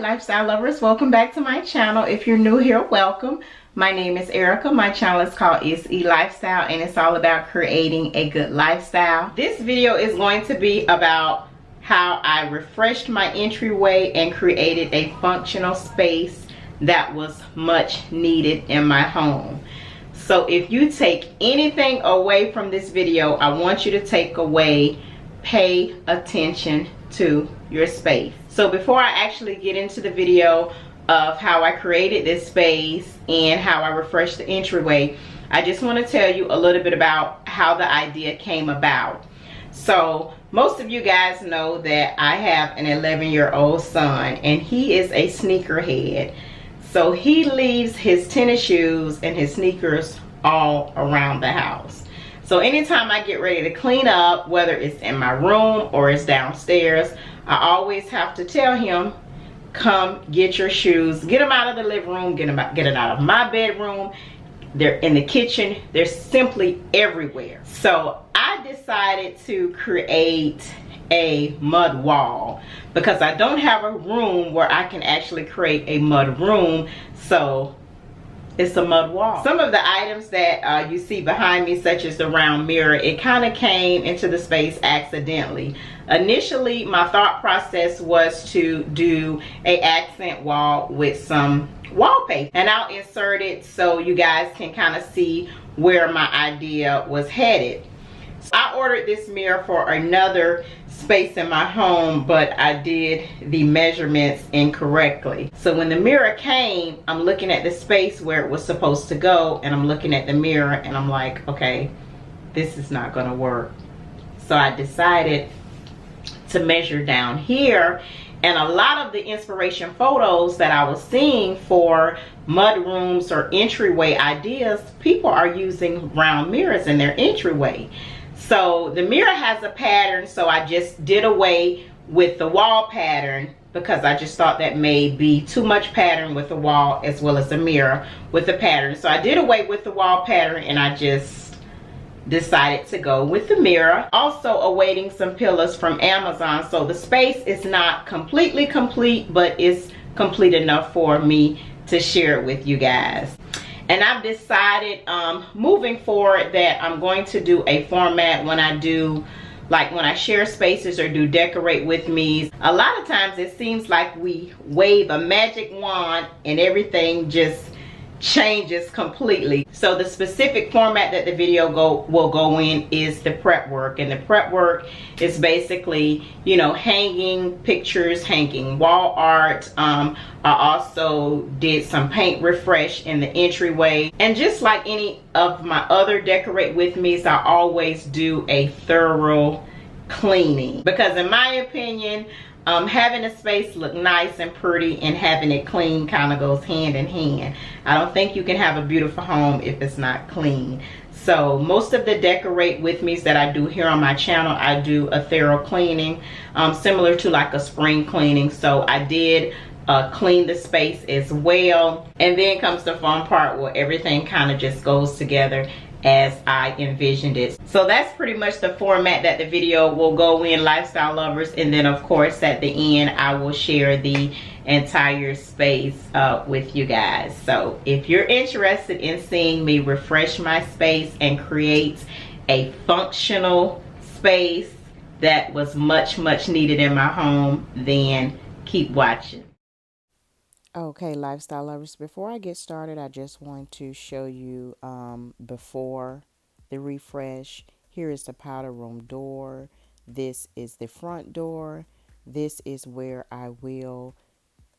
lifestyle lovers, welcome back to my channel. If you're new here, welcome. My name is Erica. My channel is called SE Lifestyle and it's all about creating a good lifestyle. This video is going to be about how I refreshed my entryway and created a functional space that was much needed in my home. So if you take anything away from this video, I want you to take away, pay attention to your space. So before I actually get into the video of how I created this space and how I refreshed the entryway, I just want to tell you a little bit about how the idea came about. So most of you guys know that I have an 11-year-old son and he is a sneakerhead. So he leaves his tennis shoes and his sneakers all around the house. So anytime I get ready to clean up, whether it's in my room or it's downstairs, I always have to tell him, come get your shoes, get them out of the living room, get it out of my bedroom. They're in the kitchen, they're simply everywhere. So I decided to create a mud wall because I don't have a room where I can actually create a mud room. So it's a mud wall. Some of the items that you see behind me, such as the round mirror, it kind of came into the space accidentally. Initially, my thought process was to do a accent wall with some wallpaper, and I'll insert it so you guys can kind of see where my idea was headed. So I ordered this mirror for another space in my home, but I did the measurements incorrectly. So when the mirror came, I'm looking at the space where it was supposed to go, and I'm looking at the mirror and I'm like, okay, this is not gonna work. So I decided to measure down here, and a lot of the inspiration photos that I was seeing for mud rooms or entryway ideas, people are using round mirrors in their entryway. So the mirror has a pattern, so I just did away with the wall pattern because I just thought that may be too much pattern with the wall as well as the mirror with the pattern. So I did away with the wall pattern and I just decided to go with the mirror. Also awaiting some pillars from Amazon. So the space is not completely complete, but it's complete enough for me to share it with you guys. And I've decided moving forward that I'm going to do a format when I do, like when I share spaces or do decorate with me. A lot of times it seems like we wave a magic wand and everything just changes completely. So the specific format that the video will go in is the prep work, and the prep work is basically, you know, hanging pictures, hanging wall art. I also did some paint refresh in the entryway, and just like any of my other decorate with me's, I always do a thorough cleaning because in my opinion, having a space look nice and pretty and having it clean kind of goes hand in hand. I don't think you can have a beautiful home if it's not clean. So most of the decorate with me's that I do here on my channel, I do a thorough cleaning, similar to like a spring cleaning. So I did clean the space as well, and then comes the fun part where everything kind of just goes together as I envisioned it. So that's pretty much the format that the video will go in, lifestyle lovers. And then of course at the end I will share the entire space with you guys. So if you're interested in seeing me refresh my space and create a functional space that was much needed in my home, then keep watching. Okay, lifestyle lovers, before I get started, I just want to show you before the refresh. Here is the powder room door. This is the front door. This is where I will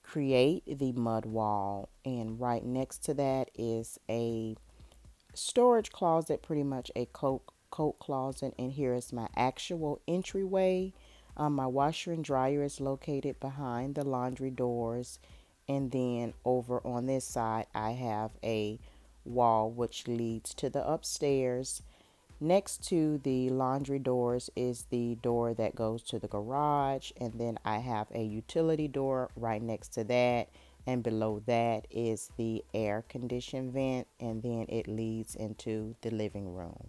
create the mud wall, and right next to that is a storage closet, pretty much a coat closet, and here is my actual entryway. My washer and dryer is located behind the laundry doors. And then over on this side, I have a wall which leads to the upstairs. Next to the laundry doors is the door that goes to the garage. And then I have a utility door right next to that. And below that is the air condition vent. And then it leads into the living room.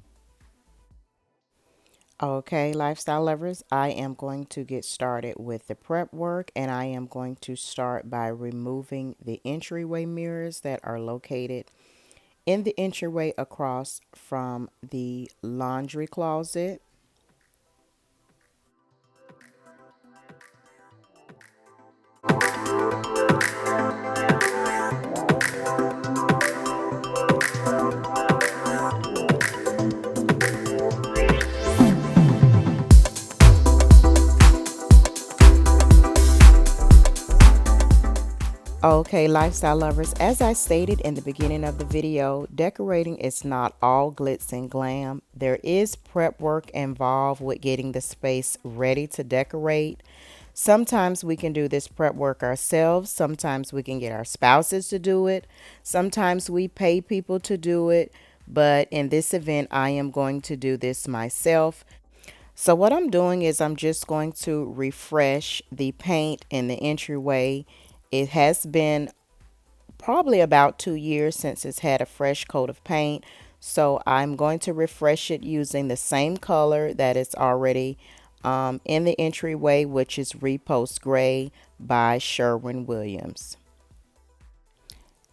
Okay, lifestyle lovers, I am going to get started with the prep work, and I am going to start by removing the entryway mirrors that are located in the entryway across from the laundry closet. Okay, lifestyle lovers, as I stated in the beginning of the video, decorating is not all glitz and glam. There is prep work involved with getting the space ready to decorate. Sometimes we can do this prep work ourselves. Sometimes we can get our spouses to do it. Sometimes we pay people to do it. But in this event, I am going to do this myself. So what I'm doing is I'm just going to refresh the paint in the entryway. It has been probably about 2 years since it's had a fresh coat of paint. So I'm going to refresh it using the same color that is already in the entryway, which is Repost Gray by Sherwin-Williams.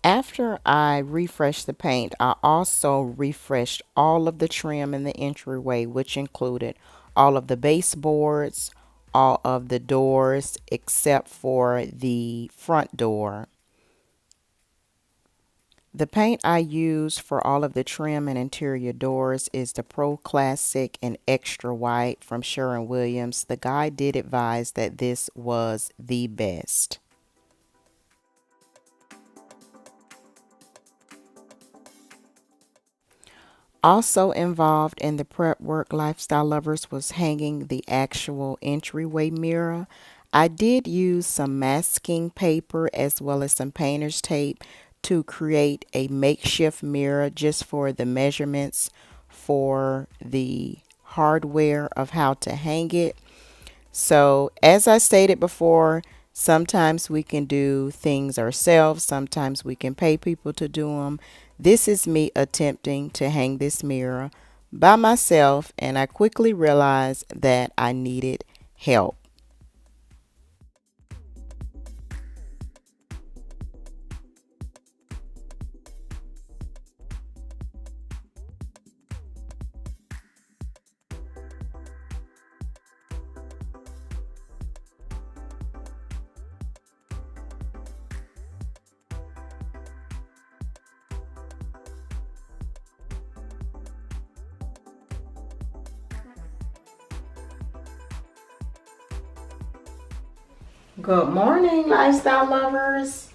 After I refreshed the paint, I also refreshed all of the trim in the entryway, which included all of the baseboards, all of the doors except for the front door. The paint I use for all of the trim and interior doors is the Pro Classic and Extra White from Sherwin-Williams. The guy did advise that this was the best. Also involved in the prep work, lifestyle lovers, was hanging the actual entryway mirror. I did use some masking paper as well as some painter's tape to create a makeshift mirror just for the measurements for the hardware of how to hang it. So as I stated before, sometimes we can do things ourselves, sometimes we can pay people to do them. This is me attempting to hang this mirror by myself, and I quickly realized that I needed help. Good morning, lifestyle lovers.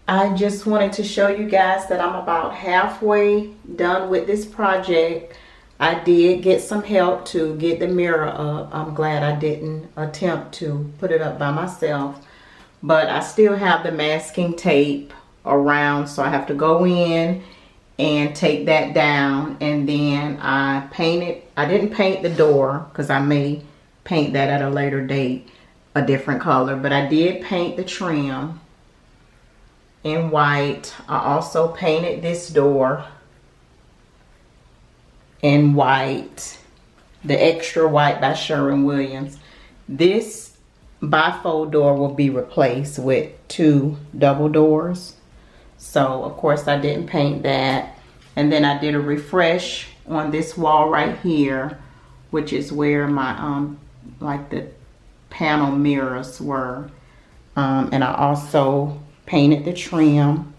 I just wanted to show you guys that I'm about halfway done with this project. I did get some help to get the mirror up. I'm glad I didn't attempt to put it up by myself, but I still have the masking tape around, so I have to go in and take that down, and then I didn't paint the door because I may paint that at a later date, a different color, but I did paint the trim in white. I also painted this door in white, the Extra White by Sherwin-Williams. This bifold door will be replaced with 2 double doors. So of course I didn't paint that. And then I did a refresh on this wall right here, which is where my like the panel mirrors were. And I also painted the trim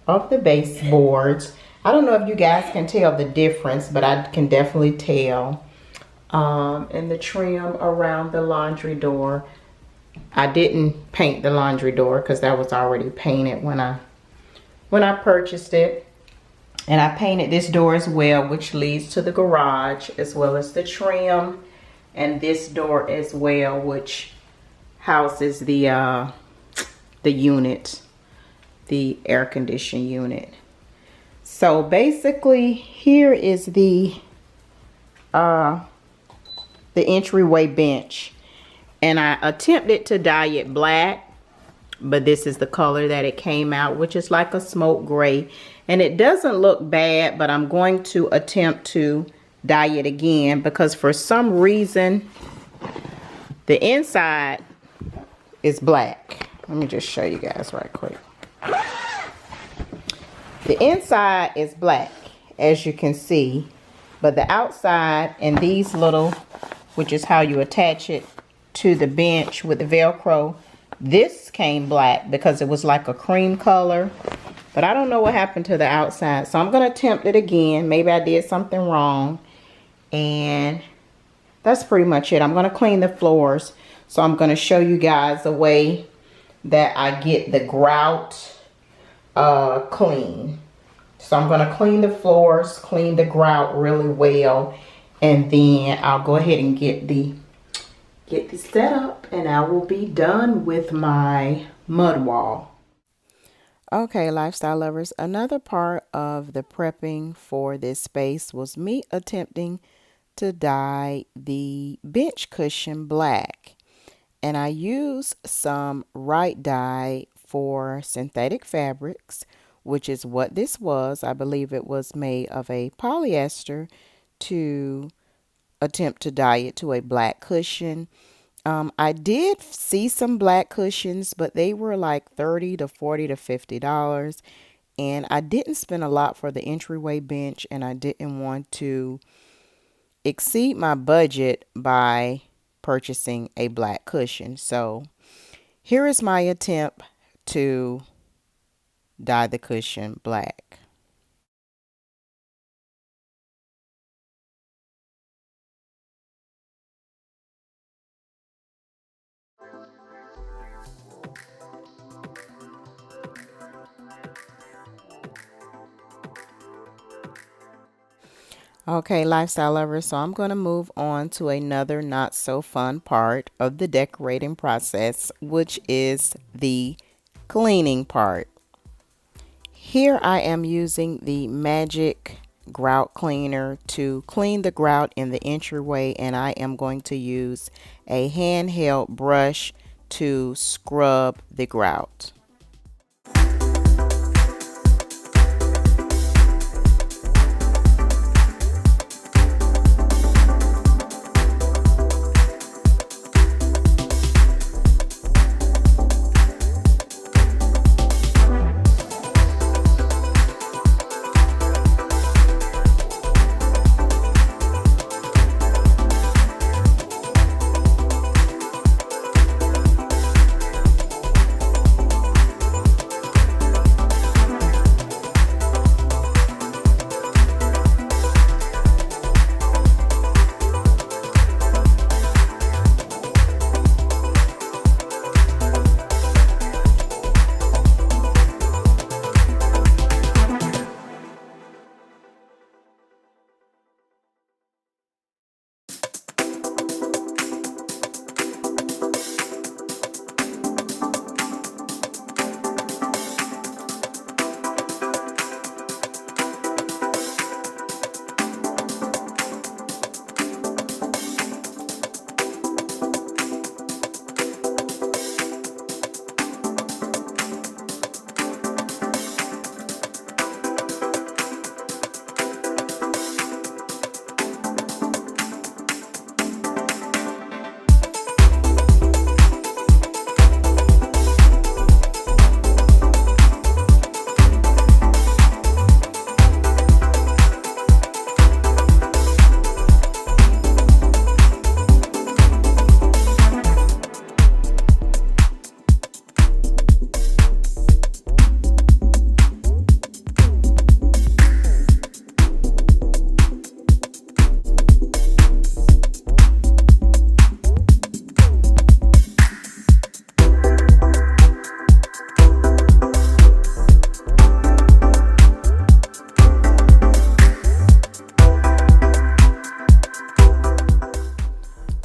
of the baseboards. I don't know if you guys can tell the difference, but I can definitely tell. And the trim around the laundry door. I didn't paint the laundry door because that was already painted when I purchased it. And I painted this door as well, which leads to the garage, as well as the trim, and this door as well, which houses the unit, the air conditioning unit. So basically here is the entryway bench, and I attempted to dye it black, but this is the color that it came out, which is like a smoke gray, and it doesn't look bad, but I'm going to attempt to dye it again, because for some reason the inside is black. Let me just show you guys right quick. The inside is black, as you can see, but the outside and these little, which is how you attach it to the bench with the Velcro, this came black because it was like a cream color. But I don't know what happened to the outside, so I'm going to attempt it again. Maybe I did something wrong. And that's pretty much it. I'm going to clean the floors. So I'm going to show you guys the way that I get the grout clean. So I'm going to clean the floors, clean the grout really well, and then I'll go ahead and get the set up, and I will be done with my mud wall. Okay, lifestyle lovers, another part of the prepping for this space was me attempting to dye the bench cushion black. And I used some right dye for synthetic fabrics, which is what this was. I believe it was made of a polyester, to attempt to dye it to a black cushion. I did see some black cushions, but they were like $30 to $40 to $50. And I didn't spend a lot for the entryway bench, and I didn't want to exceed my budget by purchasing a black cushion. So here is my attempt to dye the cushion black. Okay, lifestyle lovers, so I'm going to move on to another not so fun part of the decorating process, which is the cleaning part. Here I am using the Magic Grout Cleaner to clean the grout in the entryway, and I am going to use a handheld brush to scrub the grout.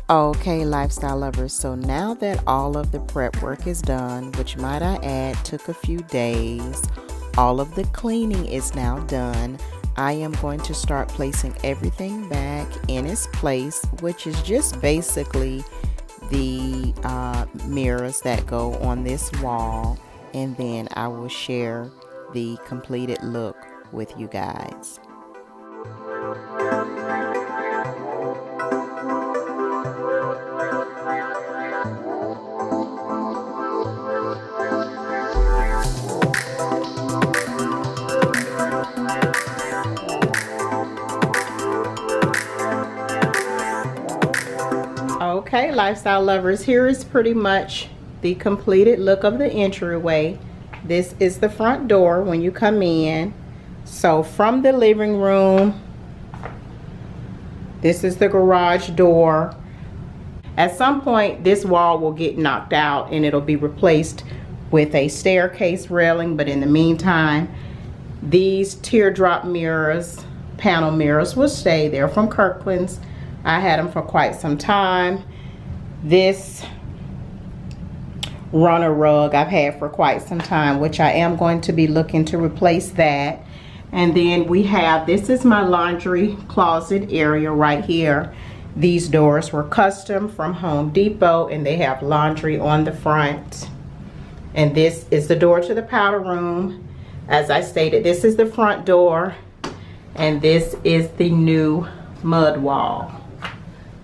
Okay, lifestyle lovers, so now that all of the prep work is done, which might I add took a few days, all of the cleaning is now done. I am going to start placing everything back in its place, which is just basically the mirrors that go on this wall, and then I will share the completed look with you guys. lifestyle lovers, here is pretty much the completed look of the entryway. This is the front door when you come in. So from the living room, this is the garage door. At some point this wall will get knocked out and it'll be replaced with a staircase railing, but in the meantime these teardrop mirrors, panel mirrors, will stay there from Kirkland's. I had them for quite some time. This runner rug I've had for quite some time, which I am going to be looking to replace that. And then we have, this is my laundry closet area right here. These doors were custom from Home Depot and they have laundry on the front. And this is the door to the powder room. As I stated, this is the front door and this is the new mud wall,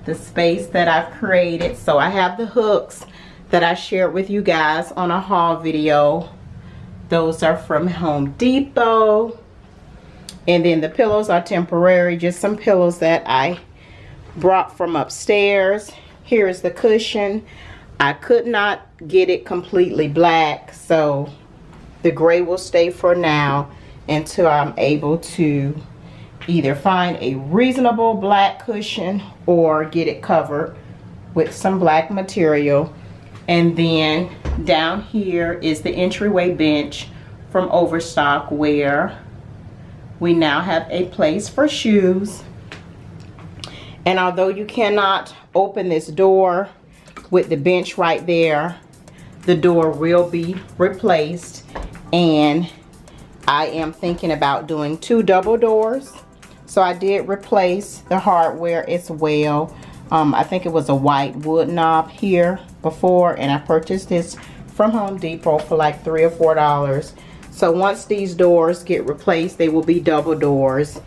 the space that I've created. So I have the hooks that I shared with you guys on a haul video. Those are from Home Depot. And then the pillows are temporary, just some pillows that I brought from upstairs. Here is the cushion. I could not get it completely black, so the gray will stay for now until I'm able to either find a reasonable black cushion or get it covered with some black material. And then down here is the entryway bench from Overstock, where we now have a place for shoes. And although you cannot open this door with the bench right there, the door will be replaced. And I am thinking about doing 2 double doors. So I did replace the hardware as well. I think it was a white wood knob here before, and I purchased this from Home Depot for like $3 or $4. So once these doors get replaced, they will be double doors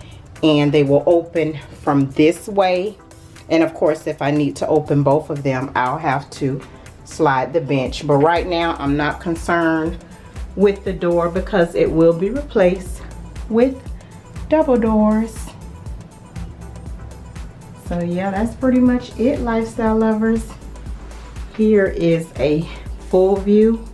and they will open from this way. And of course, if I need to open both of them, I'll have to slide the bench. But right now, I'm not concerned with the door because it will be replaced with double doors. So yeah, that's pretty much it, lifestyle lovers. Here is a full view.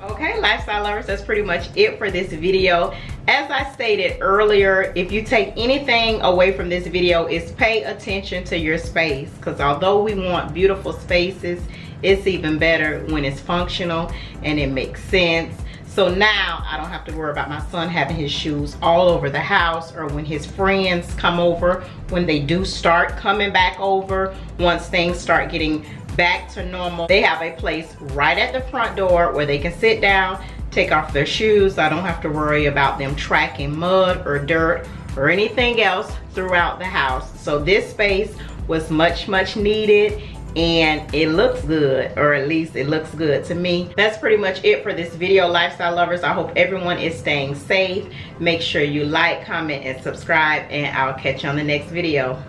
Okay, lifestyle lovers, that's pretty much it for this video. As I stated earlier, if you take anything away from this video, is pay attention to your space, because although we want beautiful spaces, it's even better when it's functional and it makes sense. So now I don't have to worry about my son having his shoes all over the house, or when his friends come over, when they do start coming back over, once things start getting back to normal, they have a place right at the front door where they can sit down, take off their shoes. I don't have to worry about them tracking mud or dirt or anything else throughout the house. So this space was much needed, and it looks good, or at least it looks good to me. That's pretty much it for this video, lifestyle lovers. I hope everyone is staying safe. Make sure you like, comment, and subscribe, and I'll catch you on the next video.